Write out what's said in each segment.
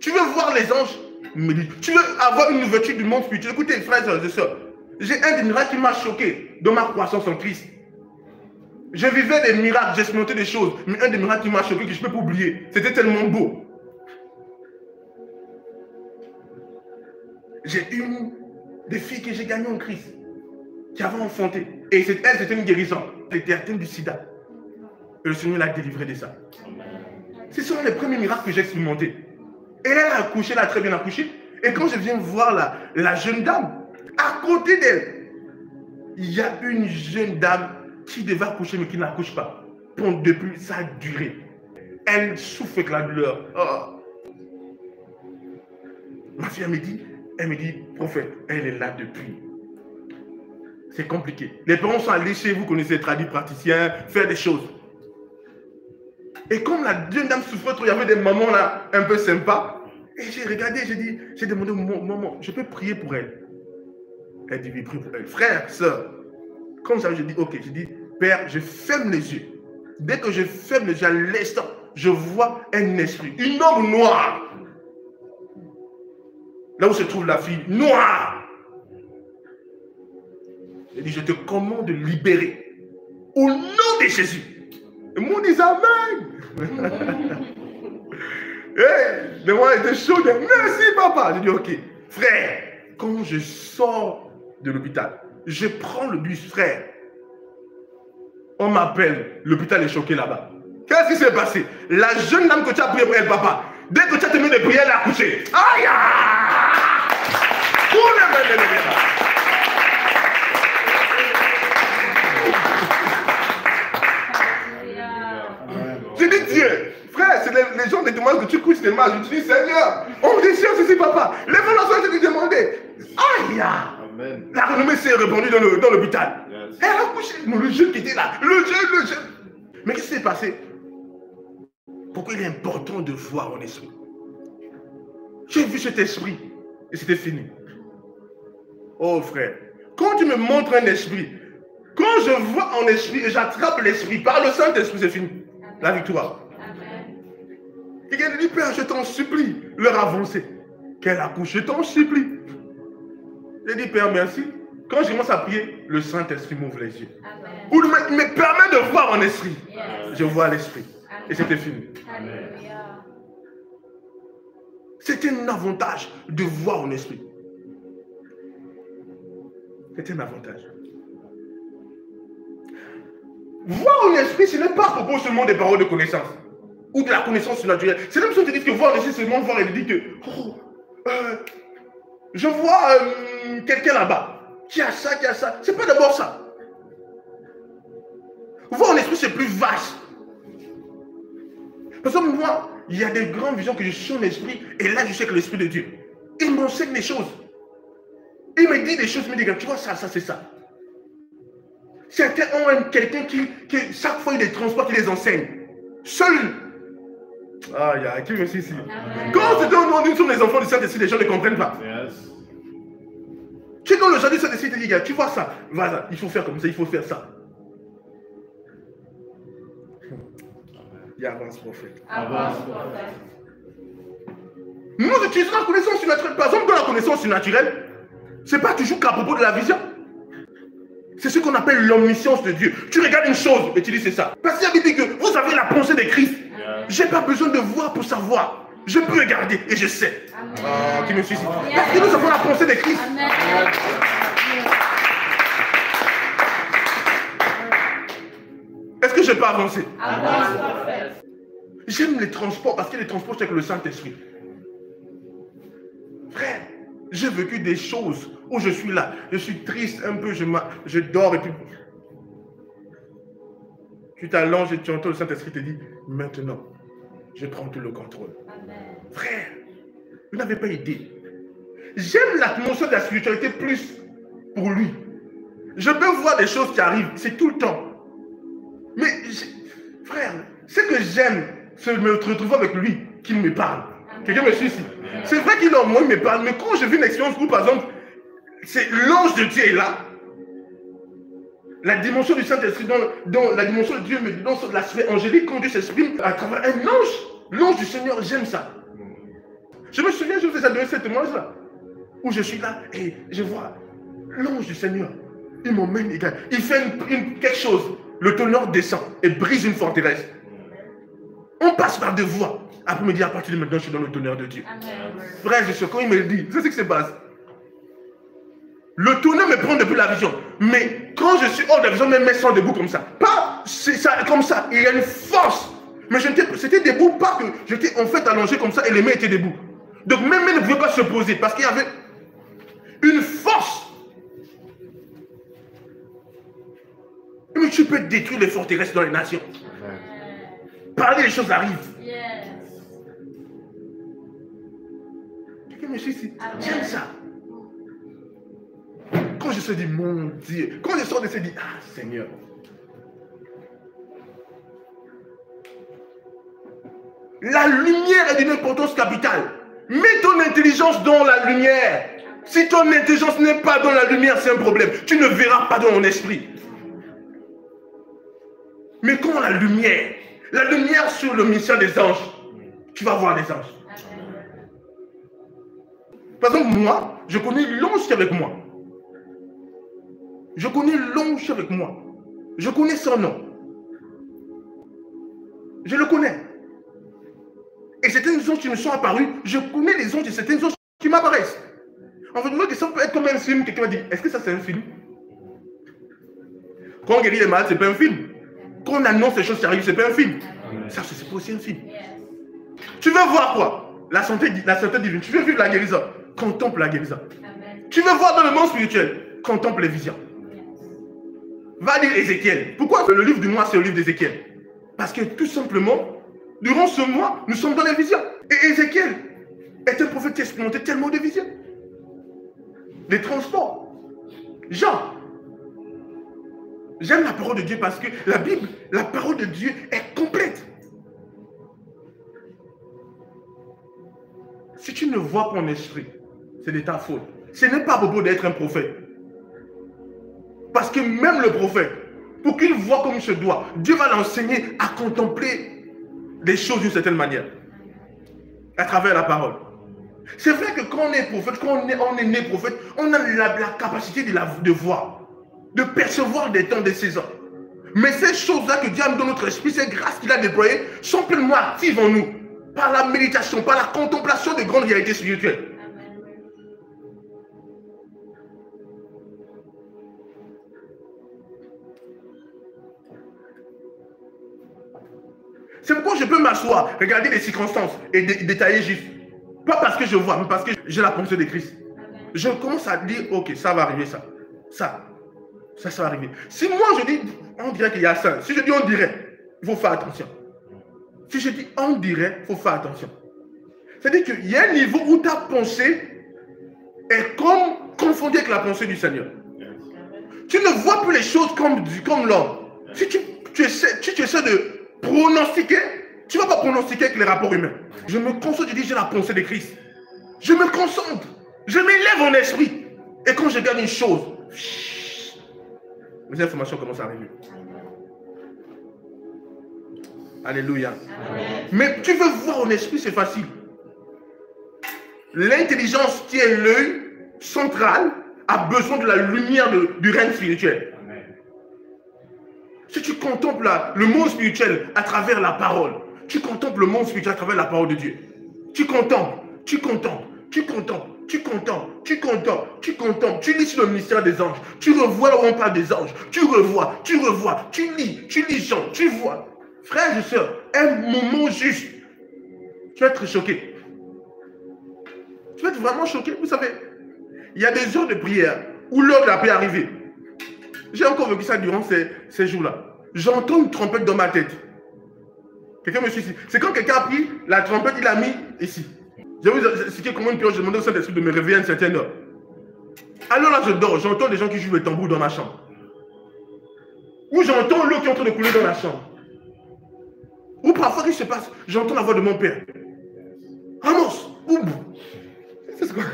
Tu veux voir les anges? Il me dit, tu veux avoir une ouverture du monde spirituel? Écoutez, frères et sœurs, j'ai un des miracles qui m'a choqué dans ma croissance en Christ. Je vivais des miracles, j'expérimentais des choses, mais un des miracles qui m'a choqué, que je ne peux pas oublier, c'était tellement beau. J'ai une des filles que j'ai gagnées en Christ, qui avait enfanté. Et elle, c'était une guérison. Elle était atteinte du sida. Et le Seigneur l'a délivrée de ça. Ce sont les premiers miracles que j'ai expérimentés. Et elle a accouché, elle a très bien accouché. Et quand je viens voir la jeune dame, à côté d'elle, il y a une jeune dame qui devait accoucher mais qui n'accouche pas. Depuis, ça a duré. Elle souffre avec la douleur. Oh. Ma fille, elle me dit, prophète, elle est là depuis. C'est compliqué. Les parents sont allés chez vous, connaissez les tradis praticiens, faire des choses. Et comme la jeune dame souffrait trop, il y avait des mamans là, un peu sympas. Et j'ai regardé, j'ai demandé, maman, je peux prier pour elle? Elle dit, oui, prie pour elle. Frère, soeur, comme ça, je dis, ok, je dis, Père, je ferme les yeux. Dès que je ferme les yeux, à l'instant, je vois un esprit, une ombre noire. Là où se trouve la fille, noire. Elle dit, je te commande de libérer. Au nom de Jésus. Et moi, on dit, Amen. Hey, le moi était chaud, merci papa. Je dis, ok, frère, quand je sors de l'hôpital, je prends le bus, frère. On m'appelle, l'hôpital est choqué là-bas. Qu'est-ce qui s'est passé? La jeune dame que tu as prié pour elle, papa, dès que tu as terminé de prier, elle a accouché. Aïe! Je dis Dieu, frère, c'est les gens qui demandent que tu couches tes mains. Je dis Seigneur, on déchire ceci, papa. Lève-moi la soirée, je lui demandais. Aïe! Amen. La renommée s'est répandue dans l'hôpital. Yes. Elle a couché. Le jeune qui était là. Le jeune. Mais qu'est-ce qui s'est passé? Pourquoi il est important de voir en esprit? J'ai vu cet esprit et c'était fini. Oh frère, quand tu me montres un esprit, quand je vois en esprit et j'attrape l'esprit par le Saint-Esprit, c'est fini. Amen. La victoire. Amen. Et elle dit, Père, je t'en supplie, leur avancer. Qu'elle accouche, je t'en supplie. J'ai dit, Père, merci. Quand je commence à prier, le Saint-Esprit m'ouvre les yeux. Amen. Ou me permet de voir en esprit. Yes. Je vois l'esprit. Et c'était fini. Amen. C'était un avantage de voir en esprit. C'était un avantage. Voir en esprit, ce n'est pas à propos seulement des paroles de connaissance ou de la connaissance naturelle. C'est même si on te dit que voir en esprit, c'est seulement voir et dit que je vois quelqu'un là-bas qui a ça, qui a ça. C'est pas d'abord ça. Voir en esprit, c'est plus vaste. Parce que moi, il y a des grandes visions que je suis en esprit et là, je sais que l'esprit de Dieu, il m'enseigne des choses. Il me dit des choses, il me dit, tu vois ça, ça, c'est ça. Certains ont quelqu'un qui, chaque fois, il les transporte, il les enseigne. Seul. Ah, il y a qui me suit ici. Quand nous sommes les enfants du Saint-Esprit, les gens ne comprennent pas. Yes. Tu es dans le jardin du Saint-Esprit, tu dis, tu vois ça, voilà, il faut faire comme ça, il faut faire ça. Il avance, prophète. Avance, prophète. Nous utilisons la connaissance surnaturelle. Par exemple, dans la connaissance surnaturelle, ce n'est pas toujours qu'à propos de la vision. C'est ce qu'on appelle l'omniscience de Dieu. Tu regardes une chose et tu dis c'est ça. Parce qu'il y a dit que vous avez la pensée de Christ. Je n'ai pas besoin de voir pour savoir. Je peux regarder et je sais. Qui me suit ici. Parce que nous avons la pensée de Christ. Amen. Est-ce que je peux avancer? J'aime les transports parce que les transports, c'est avec le Saint-Esprit. Frère, j'ai vécu des choses où je suis là, je suis triste un peu, je dors et puis tu t'allonges et tu entends le Saint-Esprit te dit, maintenant, je prends tout le contrôle. Amen. Frère, vous n'avez pas idée. J'aime l'atmosphère de la spiritualité plus pour lui. Je peux voir des choses qui arrivent, c'est tout le temps. Mais, frère, ce que j'aime, c'est me retrouver avec lui, qu'il me parle. Quelqu'un me suit ici. C'est vrai qu'il en moi, il me parle, mais quand je vis une expérience où, par exemple, c'est l'ange de Dieu est là, la dimension du Saint-Esprit, dans la dimension de Dieu, mais dans l'aspect angélique, quand Dieu s'exprime à travers un ange, l'ange du Seigneur, j'aime ça. Je me souviens, je vous ai donné cette témoignage-là. Où je suis là et je vois l'ange du Seigneur. Il m'emmène, il fait quelque chose. Le tonnerre descend et brise une forteresse. On passe par deux voies. Après, il me dit, à partir de maintenant, je suis dans le tonnerre de Dieu. Frère, je suis quand il me le dit, c'est ce qui se passe. Le tonnerre me prend depuis la vision. Mais quand je suis hors de la vision, même sans debout comme ça. Pas ça, comme ça. Il y a une force. Mais c'était debout, pas que j'étais en fait allongé comme ça et les mains étaient debout. Donc même ne pouvaient pas se poser parce qu'il y avait une force. Mais tu peux détruire les forteresses dans les nations. Parler, les choses arrivent. Quelqu'un me dit ici, j'aime ça. Quand je se dis, mon Dieu, quand je sors de ce dit, ah Seigneur. La lumière est d'une importance capitale. Mets ton intelligence dans la lumière. Si ton intelligence n'est pas dans la lumière, c'est un problème. Tu ne verras pas dans mon esprit. Mais quand la lumière sur le ministère des anges, tu vas voir les anges. Par exemple, moi, je connais l'ange qui est avec moi. Je connais l'ange qui est avec moi. Je connais son nom. Je le connais. Et certains anges qui me sont apparus, je connais les anges et certains anges qui m'apparaissent. En fait, moi, ça peut être comme un film. Quelqu'un m'a dit, est-ce que ça c'est un film? Quand on guérit les malades, c'est pas un film. Quand on annonce les choses qui arrivent, c'est pas un film. Ça, c'est pas aussi un film. Tu veux voir quoi? La santé divine. Tu veux vivre la guérison? Contemple la guérison. Tu veux voir dans le monde spirituel? Contemple les visions. Va lire Ézéchiel. Pourquoi le livre du mois, c'est le livre d'Ézéchiel? Parce que tout simplement, durant ce mois, nous sommes dans les visions. Et Ézéchiel est un prophète qui a expérimenté tellement de visions. Des transports. Jean. J'aime la parole de Dieu parce que la Bible, la parole de Dieu est complète. Si tu ne vois pas en esprit, c'est de ta faute. Ce n'est pas beau d'être un prophète. Parce que même le prophète, pour qu'il voit comme il se doit, Dieu va l'enseigner à contempler des choses d'une certaine manière. À travers la parole. C'est vrai que quand on est prophète, quand on est né prophète, on a la capacité de voir, de percevoir des temps, des saisons. Mais ces choses-là que Dieu a mis dans notre esprit, ces grâces qu'il a déployées, sont pleinement actives en nous. Par la méditation, par la contemplation des grandes réalités spirituelles. C'est pourquoi je peux m'asseoir, regarder les circonstances et détailler juste. Pas parce que je vois, mais parce que j'ai la pensée de Christ. Je commence à dire, ok, ça va arriver, ça va arriver. Si moi je dis, on dirait qu'il y a ça. Si je dis on dirait, il faut faire attention. Si je dis on dirait, il faut faire attention. C'est-à-dire qu'il y a un niveau où ta pensée est confondue avec la pensée du Seigneur. Tu ne vois plus les choses comme l'homme. Si tu essaies de pronostiquer, tu ne vas pas pronostiquer avec les rapports humains. Je me concentre, je dis j'ai la pensée de Christ. Je me concentre. Je m'élève en esprit. Et quand je regarde une chose, les informations commencent à arriver. Alléluia. Amen. Mais tu veux voir en esprit, c'est facile. L'intelligence qui est l'œil central a besoin de la lumière du règne spirituel. Amen. Si tu contemples le monde spirituel à travers la parole, tu contemples le monde spirituel à travers la parole de Dieu. Tu contemples, tu contemples, tu contemples, tu contemples, tu contemples, tu contemples, tu lis sur le ministère des anges, tu revois là où on parle des anges, tu revois, tu lis Jean, tu vois. Frères et sœurs, un moment juste, tu vas être choqué. Tu vas être vraiment choqué. Vous savez, il y a des heures de prière où l'heure de la paix est arrivée. J'ai encore vécu ça durant ces jours-là. J'entends une trompette dans ma tête. Quelqu'un me suit ici. C'est quand quelqu'un a pris la trompette, il l'a mis ici. Je vais vous expliquer comment une période, je demandais au Saint-Esprit de me réveiller à une certaine heure. Alors là, je dors, j'entends des gens qui jouent le tambour dans ma chambre. Ou j'entends l'eau qui est en train de couler dans la chambre. Ou parfois, qu'est-ce qui se passe? J'entends la voix de mon père. Amos, Oubou. C'est ce quoi?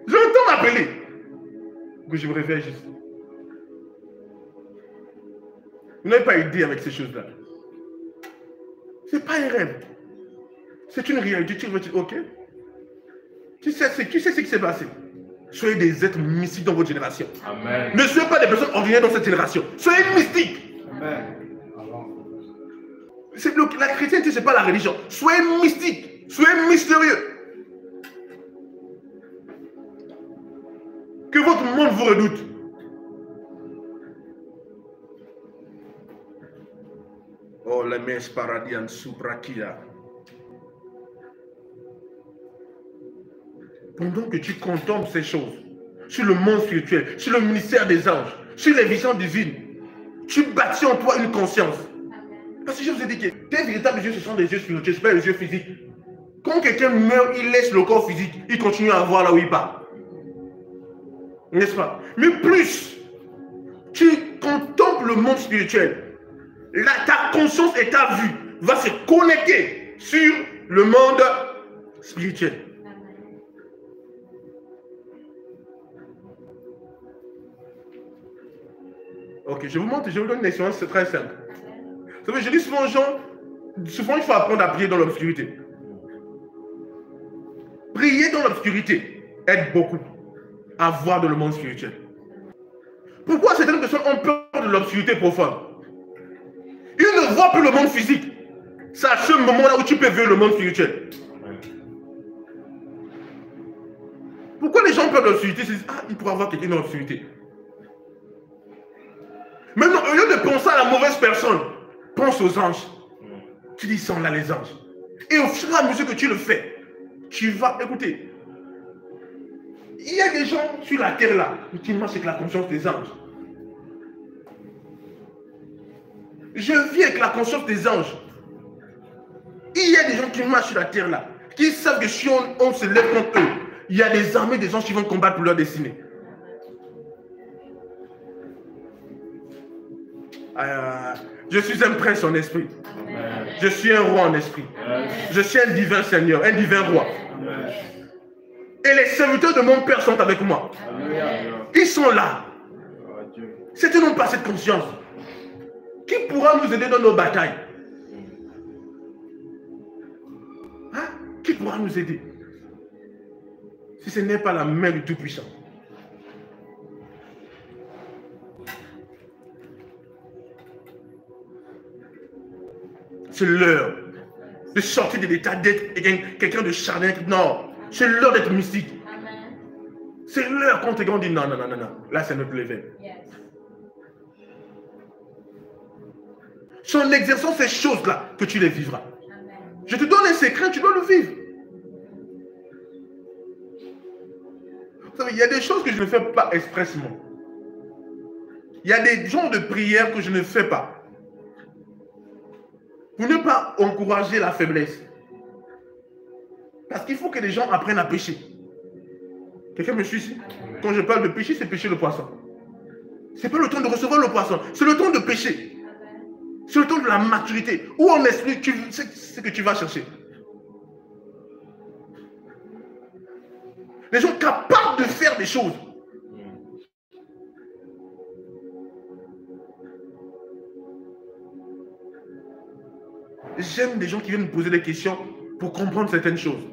J'entends m'appeler. Que je me réveille juste. Vous n'avez pas idée avec ces choses-là. Ce n'est pas un rêve. C'est une réalité. Tu vas dire, ok. Tu sais ce qui s'est passé. Soyez des êtres mystiques dans votre génération. Amen. Ne soyez pas des personnes ordinaires dans cette génération. Soyez mystiques. Amen. La chrétienté, ce n'est pas la religion. Soyez mystiques. Soyez mystérieux. Que votre monde vous redoute. Oh, la messe paradian suprakia. Pendant que tu contemples ces choses, sur le monde spirituel, sur le ministère des anges, sur les visions divines, tu bâtis en toi une conscience. Parce que je vous ai dit que tes véritables yeux, ce sont des yeux spirituels, ce sont pas les yeux physiques. Quand quelqu'un meurt, il laisse le corps physique, il continue à voir là où il part. N'est-ce pas? Mais plus tu contemples le monde spirituel, là, ta conscience et ta vue va se connecter sur le monde spirituel. Ok, je vous montre, je vous donne une expérience, c'est très simple. Vous savez, je dis souvent aux gens, souvent il faut apprendre à prier dans l'obscurité. Prier dans l'obscurité aide beaucoup à voir dans le monde spirituel. Pourquoi certaines personnes ont peur de l'obscurité profonde? Ils ne voient plus le monde physique. C'est à ce moment-là où tu peux voir le monde spirituel. Pourquoi les gens ont peur de l'obscurité? Ils se disent, ah, il pourrait avoir quelqu'un dans l'obscurité. Maintenant, au lieu de penser à la mauvaise personne, pense aux anges. Tu dis, ils sont là les anges. Et au fur et à mesure que tu le fais, tu vas, écoutez, il y a des gens sur la terre là, qui marchent avec la conscience des anges. Je vis avec la conscience des anges. Il y a des gens qui marchent sur la terre là, qui savent que si on se lève contre eux, il y a des armées des anges qui vont combattre pour leur destinée. Je suis un prince en esprit. Amen. Je suis un roi en esprit. Amen. Je suis un divin Seigneur, un divin roi. Amen. Et les serviteurs de mon Père sont avec moi. Amen. Ils sont là. Si tu n'as pas cette conscience, qui pourra nous aider dans nos batailles? Hein? Qui pourra nous aider? Si ce n'est pas la main du Tout-Puissant. C'est l'heure de sortir de l'état d'être quelqu'un de charnel. Non, c'est l'heure d'être mystique. C'est l'heure quand quelqu'un dit non, non, non, non, non. Là, c'est notre level. Yes. C'est en exerçant ces choses-là que tu les vivras. Amen. Je te donne un secret, tu dois le vivre. Vous savez, il y a des choses que je ne fais pas expressément. Il y a des genres de prières que je ne fais pas. Pour ne pas encourager la faiblesse. Parce qu'il faut que les gens apprennent à pêcher. Quelqu'un me suit ici? Quand je parle de pêcher, c'est pêcher le poisson. Ce n'est pas le temps de recevoir le poisson, c'est le temps de pêcher. C'est le temps de la maturité. Où en esprit, c'est ce que tu vas chercher. Les gens capables de faire des choses. J'aime des gens qui viennent me poser des questions pour comprendre certaines choses.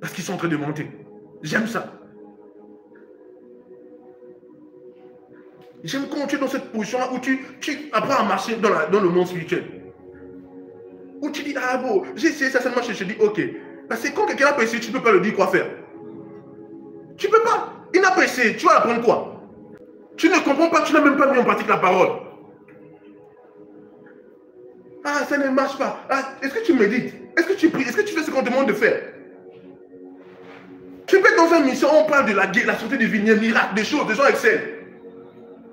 Parce qu'ils sont en train de monter. J'aime ça. J'aime quand tu es dans cette position-là où tu apprends à marcher dans le monde spirituel. Où tu dis, ah bon, j'ai essayé ça seulement, je dis, ok. Parce que quand quelqu'un a pas essayé, tu ne peux pas lui dire quoi faire. Tu ne peux pas. Il n'a pas essayé, tu vas apprendre quoi? Tu ne comprends pas, tu n'as même pas mis en pratique la parole. Ah, ça ne marche pas. Ah, est-ce que tu médites? Est-ce que tu pries? Est-ce que tu fais ce qu'on te demande de faire? Tu peux être dans une mission, on parle de la guerre, la santé divine, des miracles, des choses, des gens excellent.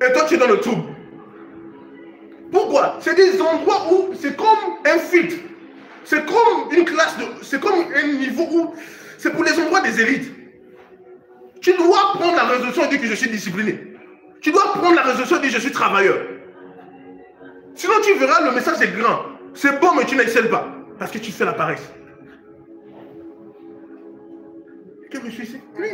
Et toi, tu es dans le trouble. Pourquoi? C'est des endroits où c'est comme un filtre. C'est comme une classe, c'est comme un niveau où c'est pour les endroits des élites. Tu dois prendre la résolution et dire que je suis discipliné. Tu dois prendre la résolution et dire que je suis travailleur. Sinon, tu verras, le message est grand. C'est bon, mais tu n'excelles pas. Parce que tu fais la paresse. Qu'est-ce que je suis ici? Oui.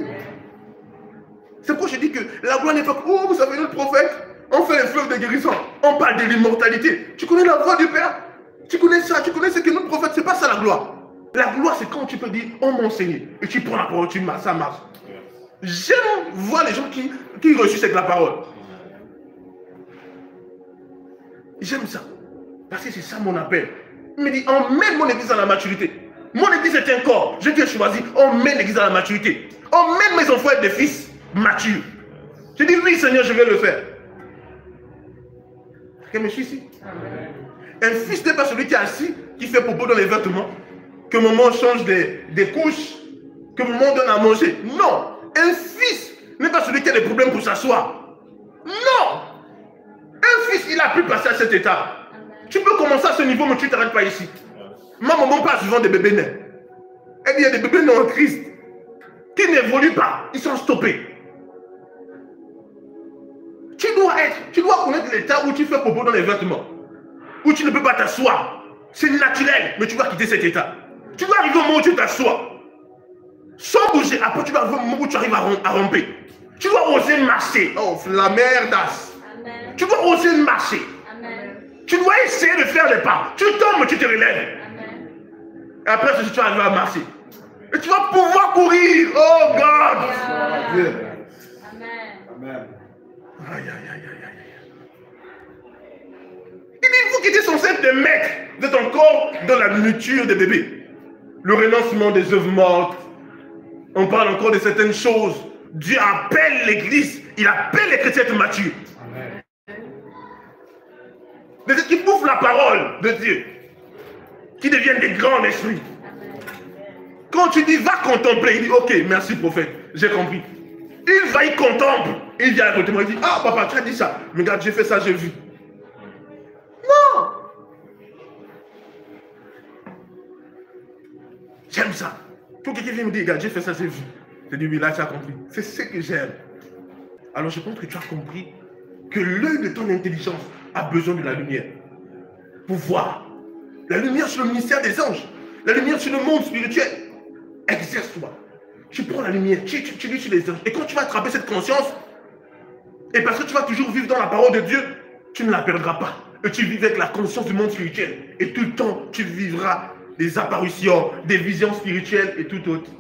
C'est pourquoi je dis que la gloire n'est pas... Oh, vous savez, notre prophète, on fait les fleuves de guérison. On parle de l'immortalité. Tu connais la voix du Père? Tu connais ça, tu connais ce que notre prophète, c'est pas ça la gloire. La gloire, c'est quand tu peux dire, oh mon Seigneur, et tu prends la parole, tu marches, ça marche. J'aime voir les gens qui réussissent avec la parole. J'aime ça. Parce que c'est ça mon appel. Il me dit, emmène mon église à la maturité. Mon église est un corps. Je t'ai choisi, emmène l'église à la maturité. Emmène mes enfants et des fils matures. Je dis, oui Seigneur, je vais le faire. Quelqu'un me suit ici? Un fils n'est pas celui qui est assis, qui fait popo dans les vêtements, que maman change des couches, que maman donne à manger. Non. Un fils n'est pas celui qui a des problèmes pour s'asseoir. Non. Un fils, il a pu passer à cet état. Tu peux commencer à ce niveau, mais tu ne t'arrêtes pas ici. Ma maman passe souvent des bébés nés. Elle dit, il y a des bébés nés en Christ qui n'évoluent pas. Ils sont stoppés. Tu dois connaître l'état où tu fais popo dans les vêtements. Où tu ne peux pas t'asseoir. C'est naturel, mais tu dois quitter cet état. Tu dois arriver au moment où tu t'assois. Sans bouger. Après, tu dois arriver au moment où tu arrives à ramper. Tu dois oser marcher. Oh, la merdasse. Tu dois oser marcher. Amen. Tu dois essayer de faire les pas. Tu tombes, tu te relèves. Amen. Et après, tu vas arriver à marcher. Et tu vas pouvoir courir. Oh God. Amen. Amen. Aïe, aïe, aïe, aïe, aïe. Il dit, vous qui étiez censé être des maîtres, vous êtes encore dans la nourriture des bébés. Le renoncement des œuvres mortes. On parle encore de certaines choses. Dieu appelle l'église. Il appelle les chrétiens matures. Des qui bouffent la parole de Dieu, qui deviennent des grands esprits. Quand tu dis va contempler, il dit ok, merci prophète, j'ai compris. Il va y contemple, il vient à côté de moi, il dit ah papa, tu as dit ça, mais regarde, j'ai fait ça, j'ai vu. Non. J'aime ça. Quand quelqu'un vient me dire regarde, j'ai fait ça, j'ai vu. Je dis oui, là tu as compris. C'est ce que j'aime. Alors je pense que tu as compris que l'œil de ton intelligence a besoin de la lumière pour voir. La lumière sur le ministère des anges, la lumière sur le monde spirituel. Exerce-toi. Tu prends la lumière, tu lis sur les anges. Et quand tu vas attraper cette conscience, et parce que tu vas toujours vivre dans la parole de Dieu, tu ne la perdras pas. Et tu vis avec la conscience du monde spirituel. Et tout le temps, tu vivras des apparitions, des visions spirituelles et tout autre.